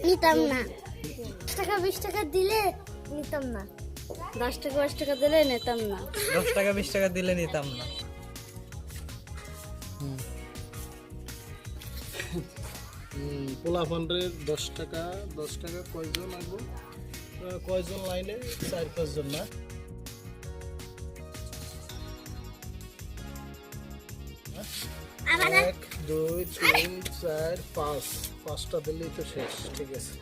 নিতাম না। 10 টাকা 20 টাকা দিলে নিতাম না। 10 টাকা 20 টাকা দিলে নিতাম না। 10 টাকা 20 টাকা দিলে নিতাম না। পোলাপানরে 10 টাকা কয়জন আসবো? কয়জন লাইনে? 4-5 জন না? 1 2 3 4 5 5টা দিলেই তো শেষ। ঠিক আছে,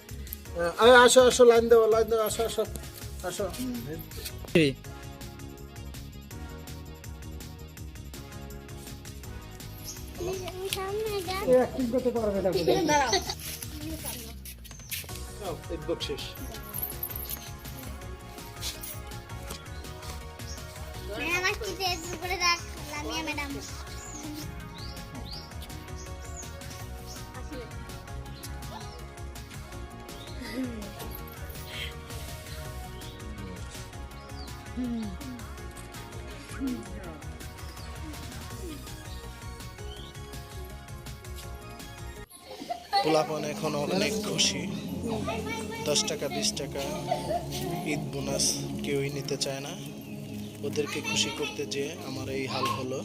আসো আসো, লাইন দাও, আসো আসো আসো। অ্যাক্টিং করতে পারবে না। বকশিস ম্যাডাম পোলাপান এখন অনেক খুশি। 10 টাকা 20 টাকা ঈদ বোনাস কেউই নিতে চায় না। ওদেরকে খুশি করতে যেয়ে আমার এই হাল হলো।